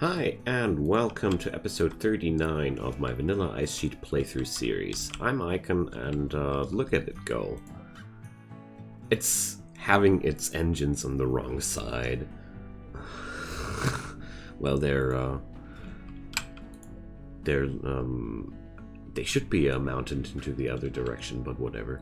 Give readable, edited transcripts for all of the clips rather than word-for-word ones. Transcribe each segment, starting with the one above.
Hi, and welcome to episode 39 of my Vanilla Ice Sheet playthrough series. I'm Icon, and look at it go. It's having its engines on the wrong side. Well, they should be mounted into the other direction, but whatever.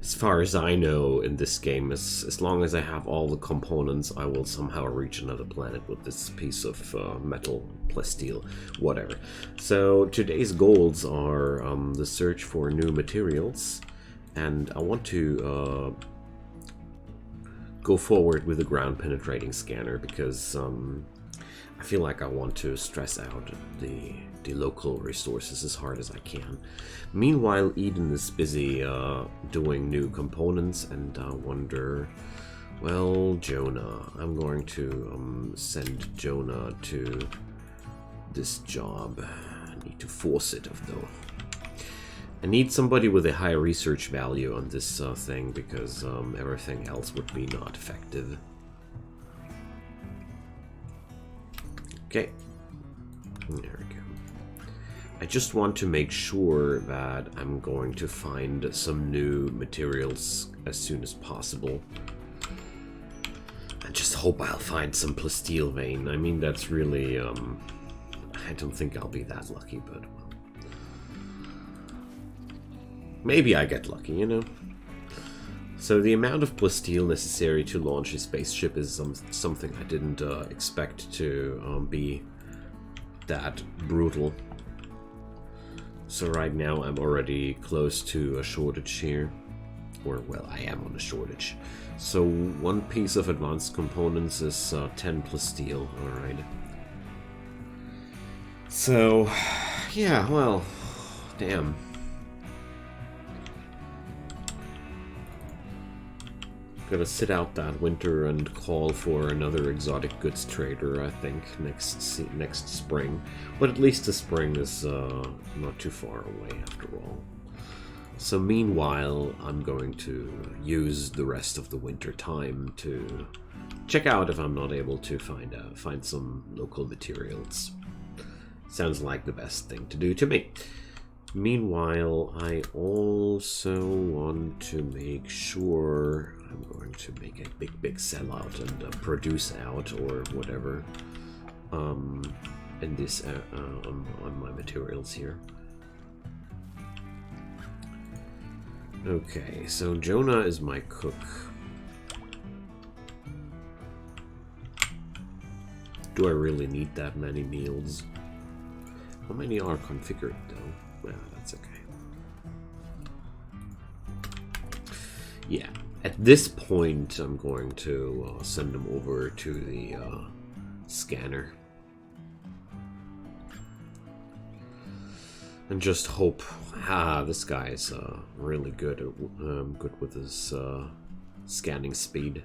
As far as I know in this game, as long as I have all the components, I will somehow reach another planet with this piece of metal, plasteel, whatever. So today's goals are the search for new materials, and I want to go forward with a ground penetrating scanner because I feel like I want to stress out the local resources as hard as I can. Meanwhile, Eden is busy doing new components, and I wonder, well, Jonah. I'm going to send Jonah to this job. I need to force it, though. I need somebody with a high research value on this thing, because everything else would be not effective. Okay. There we go. I just want to make sure that I'm going to find some new materials as soon as possible. I just hope I'll find some plasteel vein. I mean, that's really, I don't think I'll be that lucky, but well. Maybe I get lucky, you know? So the amount of plasteel necessary to launch a spaceship is something I didn't expect to be that brutal. So right now I'm already close to a shortage here. Or, well, I am on a shortage. So one piece of advanced components is 10 plasteel, alright. So, yeah, well, damn. Gonna sit out that winter and call for another exotic goods trader, I think, next spring. But at least the spring is not too far away after all. So meanwhile, I'm going to use the rest of the winter time to check out if I'm not able to find some local materials. Sounds like the best thing to do to me. Meanwhile, I also want to make sure I'm going to make a big sellout and produce out or whatever in this on my materials here. Okay, so Jonah is my cook. Do I really need that many meals? How many are configured though? Well, that's okay. Yeah, at this point, I'm going to send them over to the scanner. And just hope, this guy's really good with his scanning speed.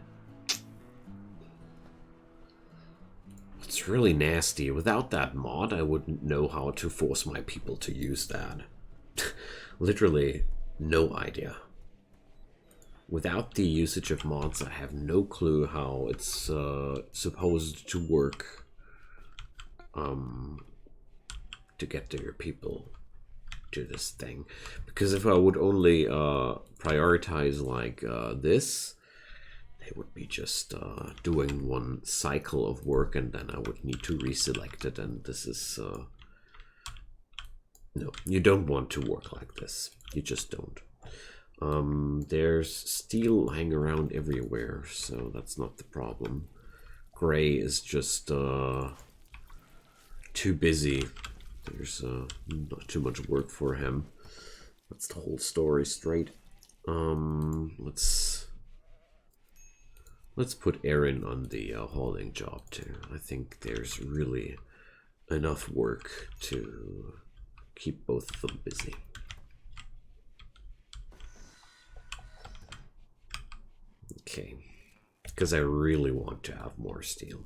It's really nasty. Without that mod, I wouldn't know how to force my people to use that. Literally, no idea. Without the usage of mods, I have no clue how it's supposed to work to get to your people to this thing. Because if I would only prioritize like this, they would be just doing one cycle of work, and then I would need to reselect it, and this is... no, you don't want to work like this. You just don't. There's steel lying around everywhere, so that's not the problem. Gray is just too busy. There's not too much work for him. That's the whole story straight. Let's put Aaron on the hauling job too. I think there's really enough work to keep both of them busy. Okay, because I really want to have more steel.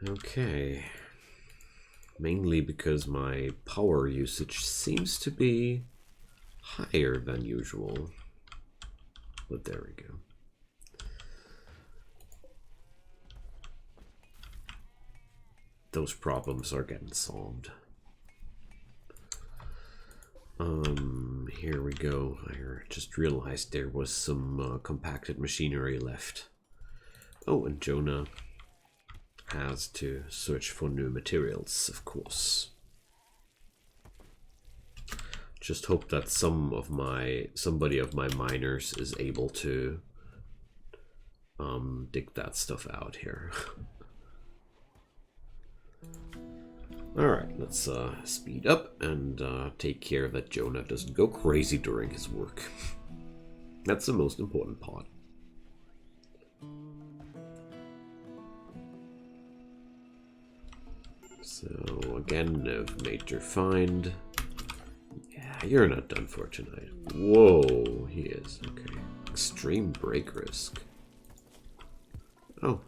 Okay, mainly because my power usage seems to be higher than usual. But there we go. those problems are getting solved. Here we go. I just realized there was some compacted machinery left. Oh, and Jonah has to search for new materials, of course. Just hope that somebody of my miners is able to dig that stuff out here. Alright, let's speed up and take care that Jonah doesn't go crazy during his work. That's the most important part. So, again, no major find. Yeah, you're not done for tonight. Whoa, he is. Okay. Extreme break risk. Oh.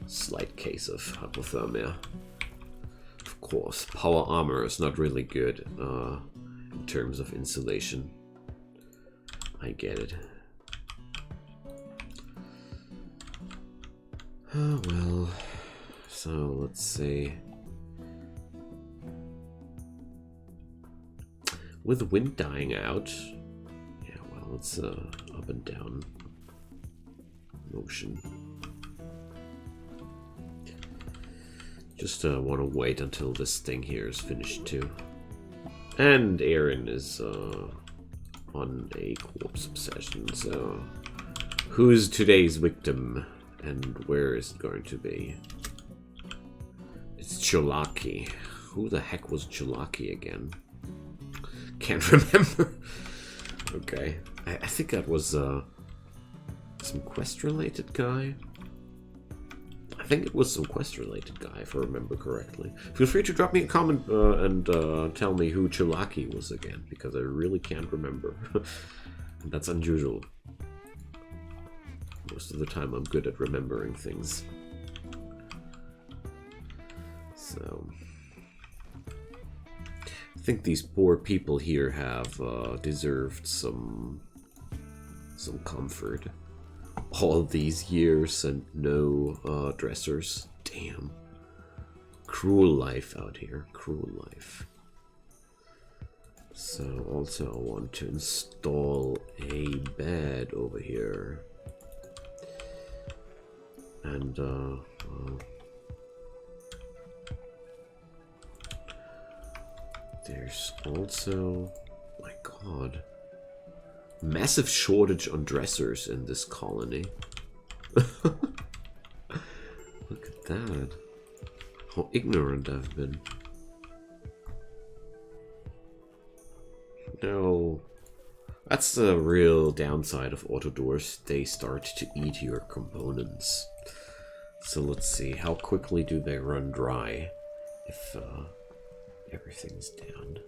Slight case of hypothermia. Of course, power armor is not really good in terms of insulation. I get it. Oh well. So let's see. With the wind dying out, yeah, well, it's up and down motion. Just want to wait until this thing here is finished too. And Aaron is on a corpse obsession, so who's today's victim and where is it going to be? It's Cholaki. Who the heck was Cholaki again? Can't remember. Okay, I think that was some quest-related guy. I think it was some quest-related guy, if I remember correctly. Feel free to drop me a comment and tell me who Cholaki was again, because I really can't remember. That's unusual. Most of the time I'm good at remembering things. So I think these poor people here have deserved some comfort. All these years and no dressers. Damn. Cruel life out here. Cruel life. So also I want to install a bed over here. And there's also, my god, massive shortage on dressers in this colony. Look at that. How ignorant I've been. No. That's the real downside of auto doors. They start to eat your components. So let's see, how quickly do they run dry if everything's down?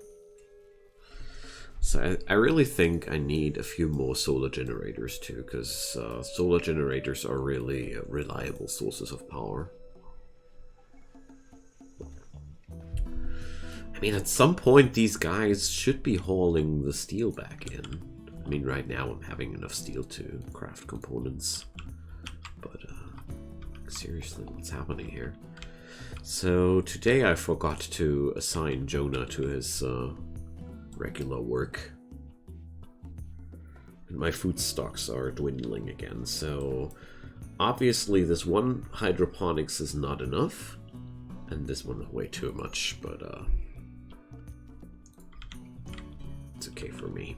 So I really think I need a few more solar generators too, because solar generators are really reliable sources of power. I mean, at some point these guys should be hauling the steel back in. I mean, right now I'm having enough steel to craft components, but seriously, what's happening here? So today I forgot to assign Jonah to his regular work. And my food stocks are dwindling again, so obviously this one hydroponics is not enough, and this one is way too much, but it's okay for me.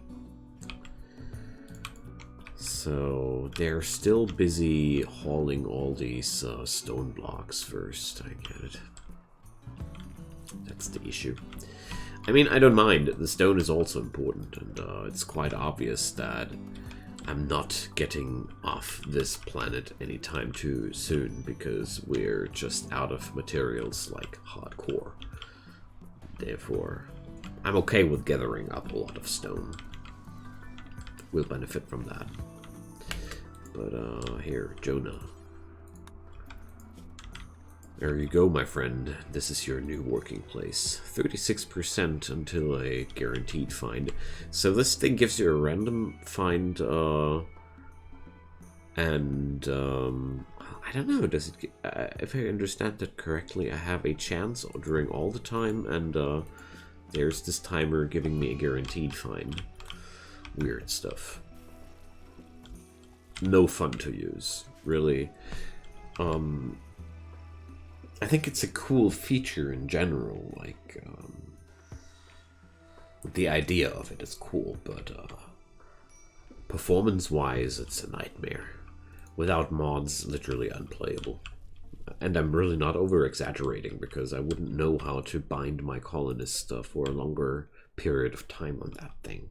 So they're still busy hauling all these stone blocks first. I get it. That's the issue. I mean, I don't mind. The stone is also important, and it's quite obvious that I'm not getting off this planet anytime too soon, because we're just out of materials, like hardcore. Therefore, I'm okay with gathering up a lot of stone. We'll benefit from that. But here, Jonah. There you go, my friend. This is your new working place. 36% until a guaranteed find. So this thing gives you a random find, and I don't know, does it... if I understand that correctly, I have a chance during all the time, and there's this timer giving me a guaranteed find. Weird stuff. No fun to use, really. I think it's a cool feature in general, like, the idea of it is cool, but performance-wise, it's a nightmare. Without mods, literally unplayable. And I'm really not over-exaggerating, because I wouldn't know how to bind my colonist for a longer period of time on that thing.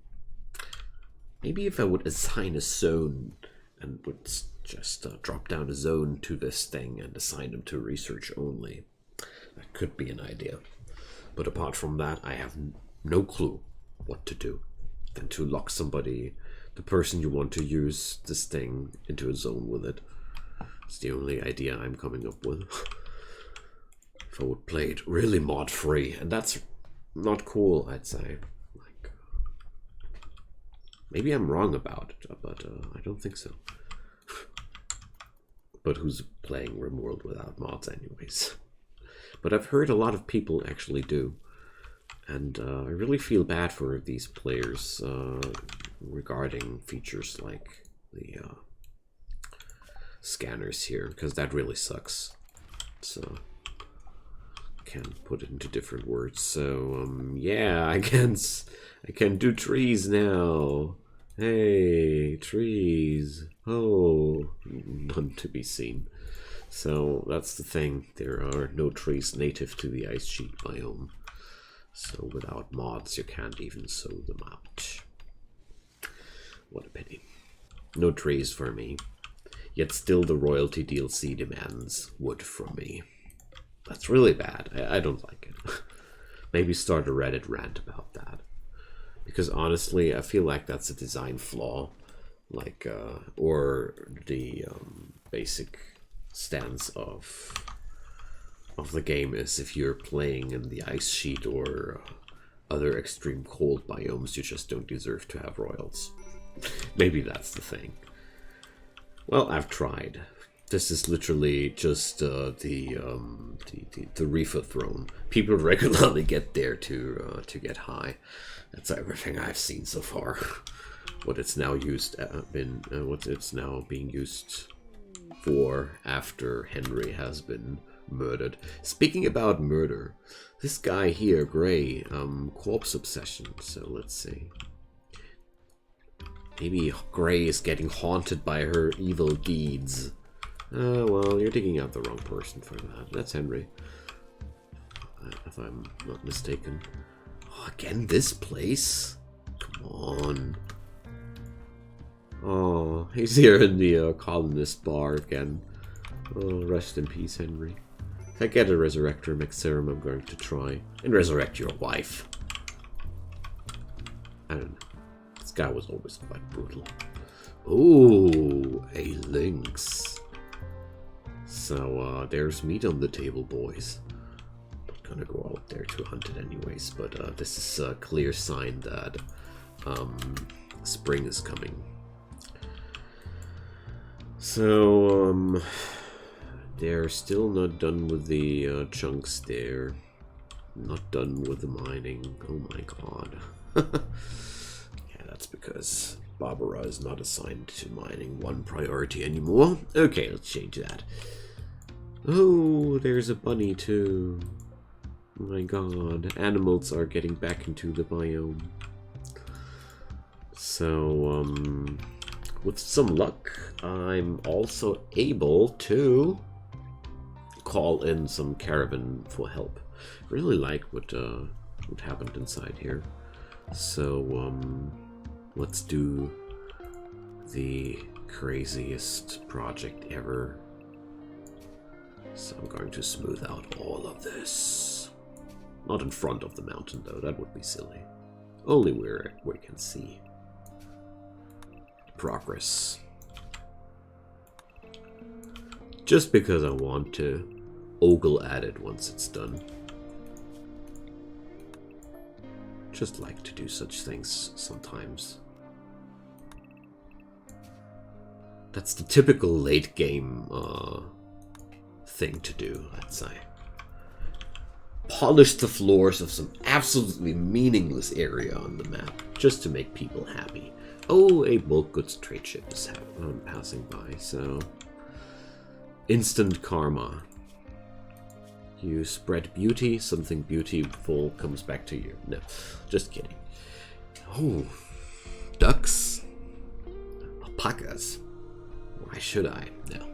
Maybe if I would assign a zone and would just drop down a zone to this thing and assign them to research only, that could be an idea. But apart from that, I have no clue what to do than to lock somebody, the person you want to use this thing, into a zone with it. It's the only idea I'm coming up with. If I would play it really mod free, and that's not cool, I'd say. Like, maybe I'm wrong about it, but I don't think so. But who's playing Rimworld without mods anyways? But I've heard a lot of people actually do. And I really feel bad for these players regarding features like the scanners here, because that really sucks. So, can't put it into different words. So, yeah, I can do trees now. Hey, trees. Oh, none to be seen. So that's the thing. There are no trees native to the Ice Sheet Biome. So without mods, you can't even sow them out. What a pity. No trees for me. Yet still the royalty DLC demands wood from me. That's really bad. I don't like it. Maybe start a Reddit rant about that. Because honestly, I feel like that's a design flaw. Like, or the basic stance of the game is if you're playing in the ice sheet or other extreme cold biomes, you just don't deserve to have royals. Maybe that's the thing. Well, I've tried. This is literally just the Reefer throne. People regularly get there to get high. That's everything I've seen so far. What it's now used what it's now being used for after Henry has been murdered. Speaking about murder, this guy here, Gray, corpse obsession. So let's see. Maybe Gray is getting haunted by her evil deeds. Well, you're digging out the wrong person for that. That's Henry, if I'm not mistaken. Oh, again, this place? Come on. Oh, he's here in the colonist bar again. Oh, rest in peace, Henry. If I get a Resurrector mech serum, I'm going to try and resurrect your wife. I don't know. This guy was always quite brutal. Ooh, a lynx. So, there's meat on the table, boys. Not gonna go out there to hunt it anyways, but this is a clear sign that spring is coming. So, they're still not done with the chunks there. Not done with the mining. Oh my god. Yeah, that's because Barbara is not assigned to mining 1 priority anymore. Okay, let's change that. Oh, there's a bunny too. Oh my god. Animals are getting back into the biome. So, with some luck, I'm also able to call in some caravan for help. Really like what happened inside here. So, let's do the craziest project ever. So I'm going to smooth out all of this. Not in front of the mountain though, that would be silly. Only where we can see progress. Just because I want to ogle at it once it's done. Just like to do such things sometimes. That's the typical late game thing to do, let's say. Polish the floors of some absolutely meaningless area on the map, just to make people happy. Oh, a bulk goods trade ship is passing by, so... Instant karma. You spread beauty, something beautiful comes back to you. No, just kidding. Oh, ducks? Alpacas? Why should I? No.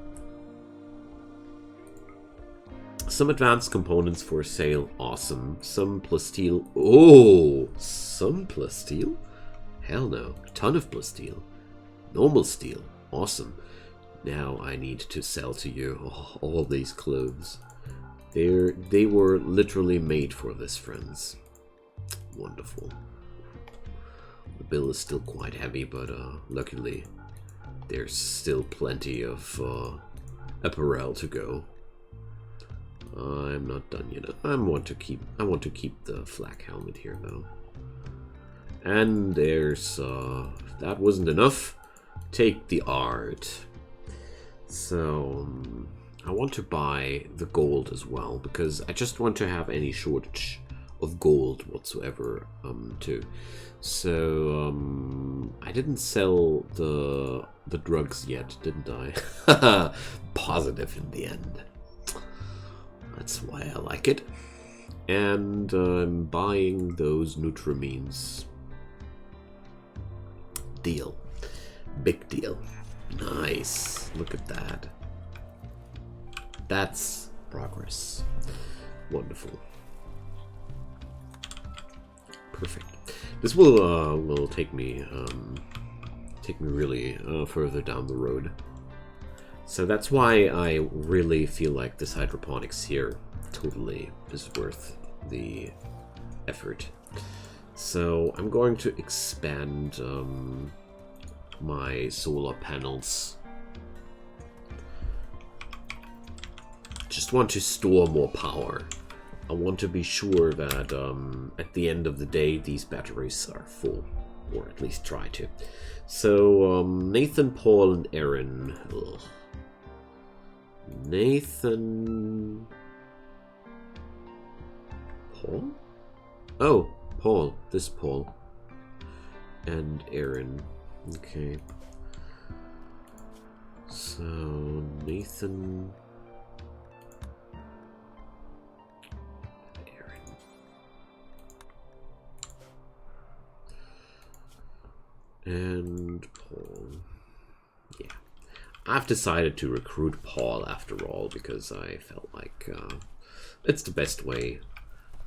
Some advanced components for sale, awesome. Some plasteel. Oh, some plasteel? Hell no. A ton of plasteel. Normal steel, awesome. Now I need to sell to you all these clothes. They were literally made for this, friends. Wonderful. The bill is still quite heavy, but luckily there's still plenty of apparel to go. I'm not done yet. I want to keep the flak helmet here though. And there's that wasn't enough. Take the art. So I want to buy the gold as well, because I just want to have any shortage of gold whatsoever too. So I didn't sell the drugs yet, didn't I? Positive in the end. That's why I like it. And I'm buying those Nutramines. Deal. Big deal. Nice. Look at that. That's progress. Wonderful. Perfect. This will take me really further down the road. So that's why I really feel like this hydroponics here totally is worth the effort. So I'm going to expand my solar panels. Just want to store more power. I want to be sure that at the end of the day these batteries are full, or at least try to. So Nathan, Paul, and Aaron. Ugh. Nathan, Paul? Oh, Paul. This Paul. And Aaron. Okay. So, Nathan... Aaron. And Paul. Yeah. I've decided to recruit Paul after all, because I felt like it's the best way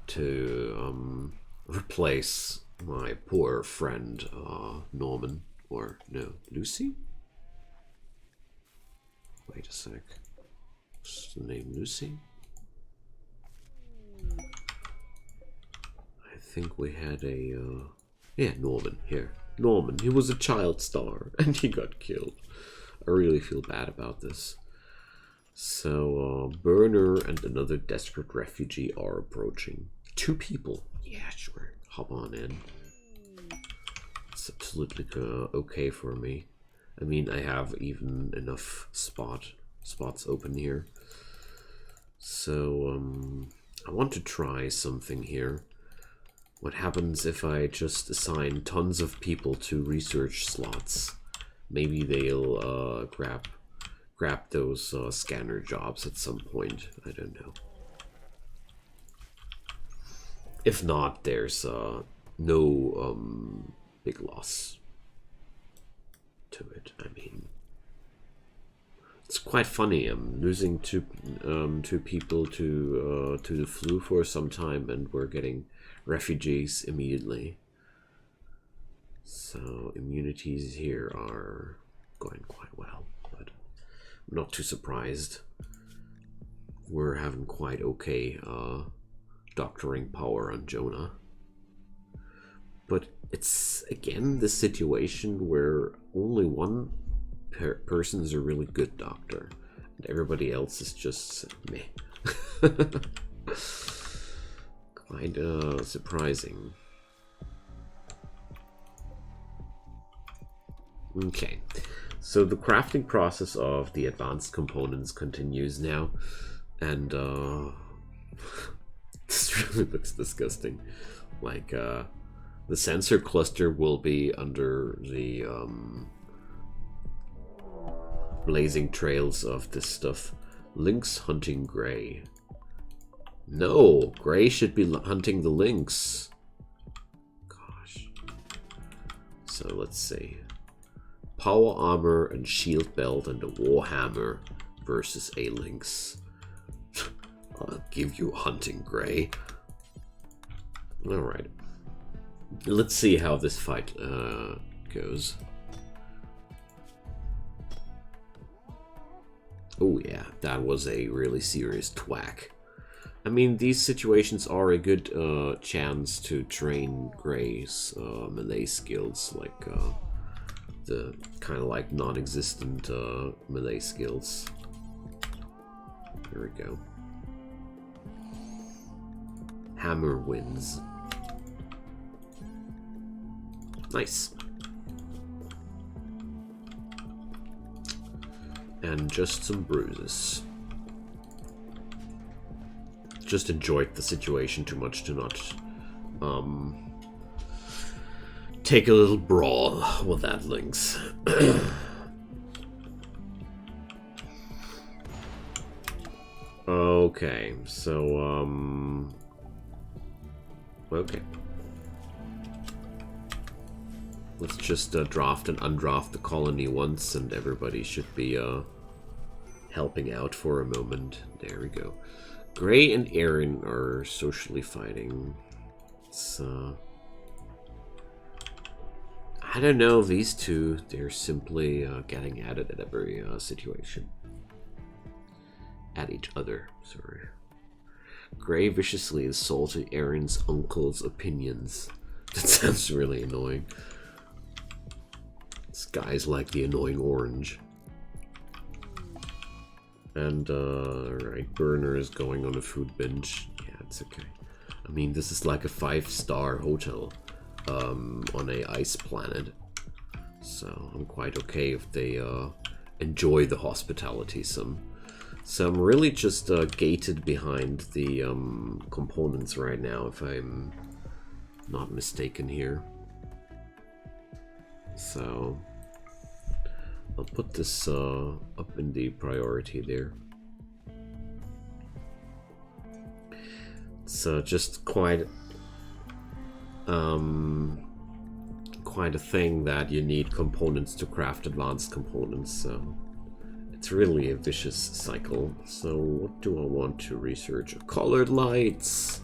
to replace my poor friend Norman, or no, Lucy? Wait a sec. What's the name? Lucy? I think we had a yeah, Norman here. Norman, he was a child star and he got killed. I really feel bad about this. So, Burner and another desperate refugee are approaching. 2 people. Yeah, sure. Hop on in. It's absolutely okay for me. I mean, I have even enough spots open here. So, I want to try something here. What happens if I just assign tons of people to research slots? Maybe they'll grab those scanner jobs at some point. I don't know. If not, there's no big loss to it. I mean, it's quite funny. I'm losing two people to the flu for some time, and we're getting refugees immediately. So immunities here are going quite well, but I'm not too surprised. We're having quite okay doctoring power on Jonah. But it's again the situation where only one person is a really good doctor and everybody else is just meh. Quite surprising. Okay, so the crafting process of the advanced components continues now. And this really looks disgusting. Like the sensor cluster will be under the blazing trails of this stuff. Lynx hunting Gray. No, Gray should be hunting the lynx. Gosh. So let's see. Power armor and shield belt and a warhammer versus a lynx. I'll give you hunting Gray. Alright. Let's see how this fight goes. Oh yeah, that was a really serious thwack. I mean, these situations are a good chance to train Gray's melee skills, like the kind of like non-existent melee skills. Here we go. Hammer wins. Nice. And just some bruises. Just enjoyed the situation too much to not take a little brawl with that lynx. Okay, so okay. Let's just draft and undraft the colony once, and everybody should be helping out for a moment. There we go. Gray and Aaron are socially fighting. It's, I don't know, these two, they're simply getting at it at every situation. At each other, sorry. Gray viciously insulted Aaron's uncle's opinions. That sounds really annoying. This guy's like the annoying orange. And, right, Burner is going on a food binge. Yeah, it's okay. I mean, this is like a 5-star hotel on a ice planet. So I'm quite okay if they enjoy the hospitality some. So I'm really just gated behind the components right now, if I'm not mistaken here. So I'll put this up in the priority there. It's just quite a thing that you need components to craft advanced components, so it's really a vicious cycle. So what do I want to research? Colored lights.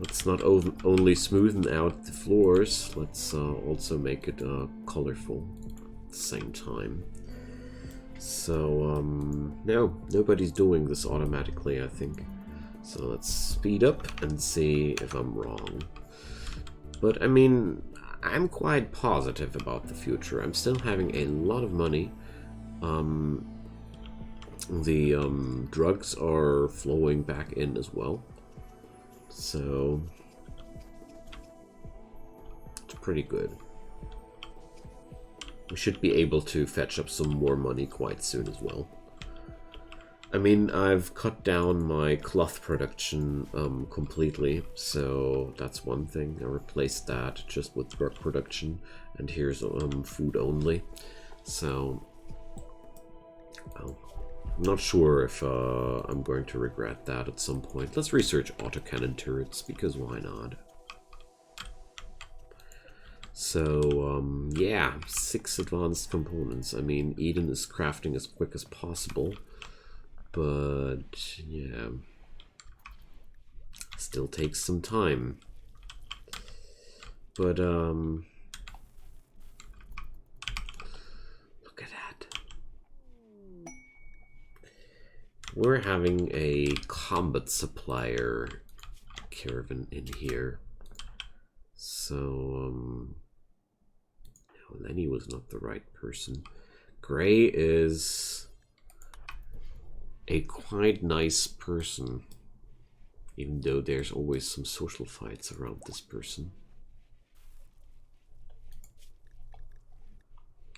Let's not only smoothen out the floors, let's also make it colorful at the same time. So no, nobody's doing this automatically, I think. So let's speed up and see if I'm wrong. But I mean, I'm quite positive about the future. I'm still having a lot of money. The drugs are flowing back in as well. So it's pretty good. We should be able to fetch up some more money quite soon as well. I mean, I've cut down my cloth production completely, so that's one thing. I replaced that just with drug production, and here's food only. So, well, I'm not sure if I'm going to regret that at some point. Let's research autocannon turrets, because why not? So, yeah, 6 advanced components. I mean, Eden is crafting as quick as possible. But, yeah, still takes some time. But, look at that. We're having a combat supplier caravan in here. So, no, Lenny was not the right person. Gray is a quite nice person, even though there's always some social fights around this person.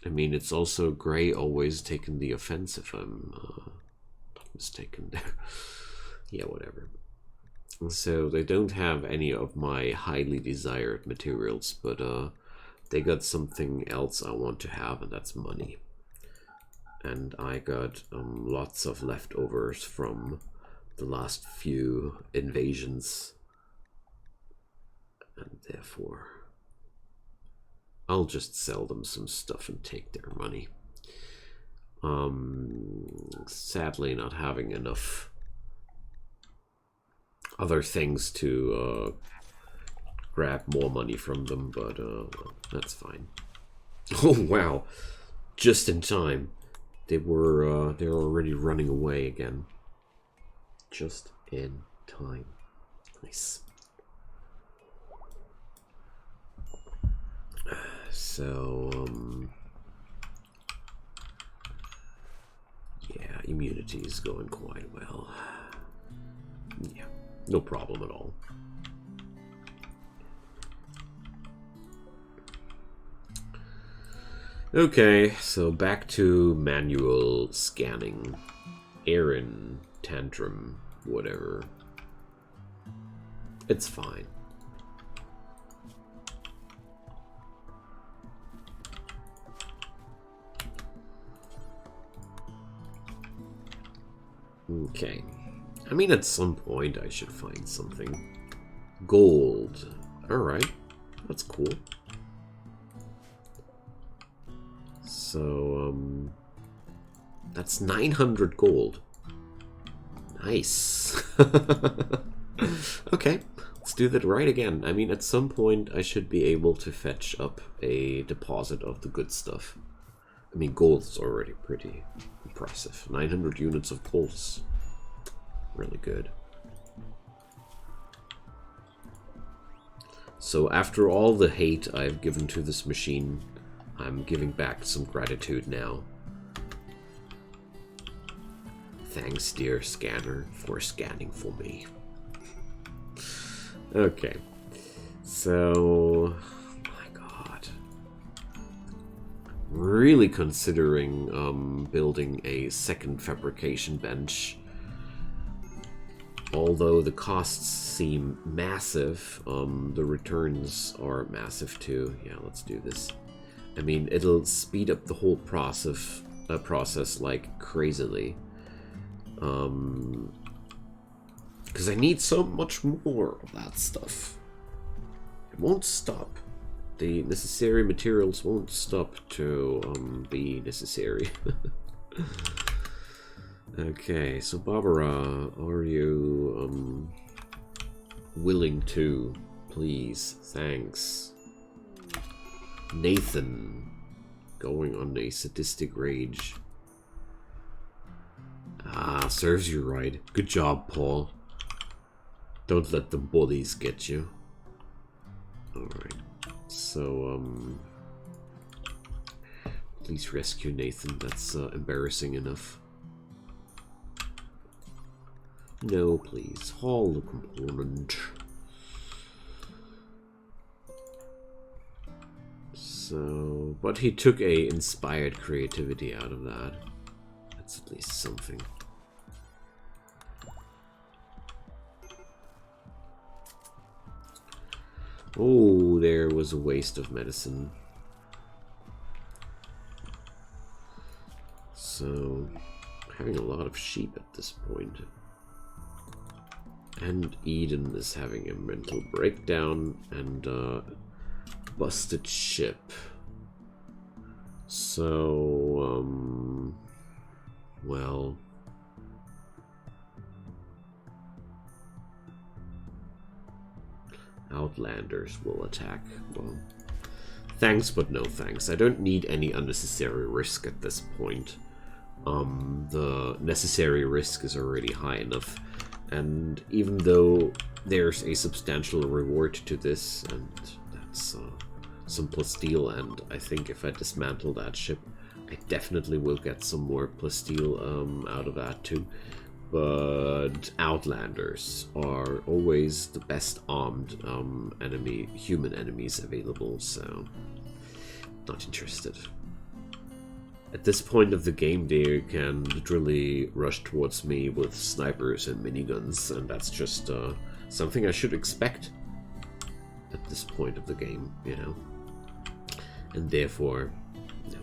I mean, it's also Gray always taking the offensive, I'm not mistaken there. Yeah, whatever. So they don't have any of my highly desired materials, but they got something else I want to have, and that's money. And I got lots of leftovers from the last few invasions, and therefore I'll just sell them some stuff and take their money. Sadly not having enough other things to grab more money from them, but well, that's fine. Oh wow, just in time. They're already running away again. Just in time. Nice. So yeah, immunity is going quite well. Yeah, no problem at all. Okay, so back to manual scanning. Aaron, Tantrum, whatever. It's fine. Okay. I mean, at some point I should find something. Gold. Alright. That's cool. So, that's 900 gold. Nice. Okay, let's do that right again. I mean, at some point I should be able to fetch up a deposit of the good stuff. I mean, gold's already pretty impressive. 900 units of gold is really good. So after all the hate I've given to this machine, I'm giving back some gratitude now. Thanks, dear scanner, for scanning for me. Okay, so, my god. Really considering building a second fabrication bench. Although the costs seem massive, the returns are massive too. Yeah, let's do this. I mean, it'll speed up the whole process like crazily. Because I need so much more of that stuff. It won't stop. The necessary materials won't stop to be necessary. Okay, so Barbara, are you willing to? Please, thanks. Nathan, going on a sadistic rage. Ah, serves you right. Good job, Paul. Don't let the bullies get you. Alright, so, please rescue Nathan. That's embarrassing enough. No, please. Haul the component. So, but he took a inspired creativity out of that. That's at least something. Oh, there was a waste of medicine. So, having a lot of sheep at this point. And Eden is having a mental breakdown and busted ship. So, well, Outlanders will attack. Well, thanks, but no thanks. I don't need any unnecessary risk at this point. The necessary risk is already high enough. And even though there's a substantial reward to this, and that's some plasteel, and I think if I dismantle that ship, I definitely will get some more plasteel out of that too. But Outlanders are always the best armed human enemies available, so not interested. At this point of the game, they can literally rush towards me with snipers and miniguns, and that's just something I should expect at this point of the game, you know. And therefore, no.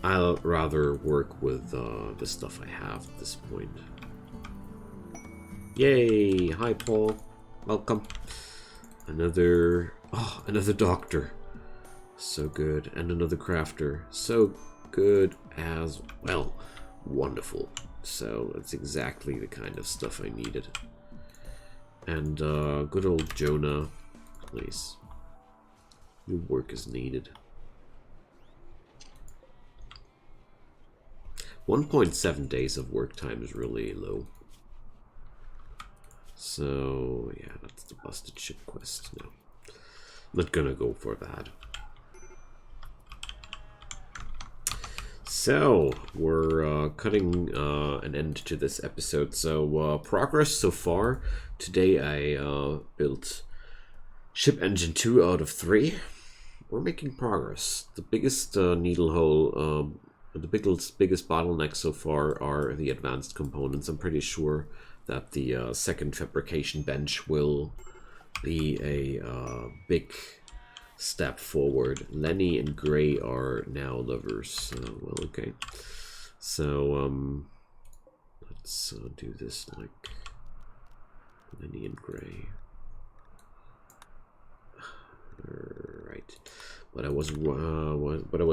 I'll rather work with the stuff I have at this point. Yay! Hi, Paul. Welcome. Another doctor. So good. And another crafter. So good as well. Wonderful. So that's exactly the kind of stuff I needed. And good old Jonah, please. Your work is needed. 1.7 days of work time is really low. So yeah, that's the busted ship quest. No, not gonna go for that. So we're cutting an end to this episode. So progress so far. Today I built ship engine 2 out of 3. We're making progress. The biggest needle hole, the biggest bottleneck so far are the advanced components. I'm pretty sure that the second fabrication bench will be a big step forward. Lenny and Gray are now lovers. Well, okay. So let's do this like Lenny and Gray. Right. But I was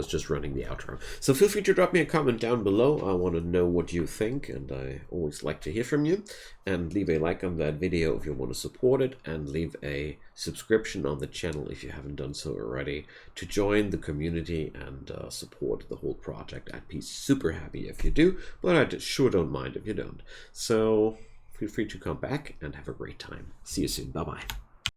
just running the outro. So feel free to drop me a comment down below. I want to know what you think, and I always like to hear from you. And leave a like on that video if you want to support it, and leave a subscription on the channel if you haven't done so already to join the community and support the whole project. I'd be super happy if you do, but I sure don't mind if you don't. So feel free to come back and have a great time. See you soon. Bye-bye.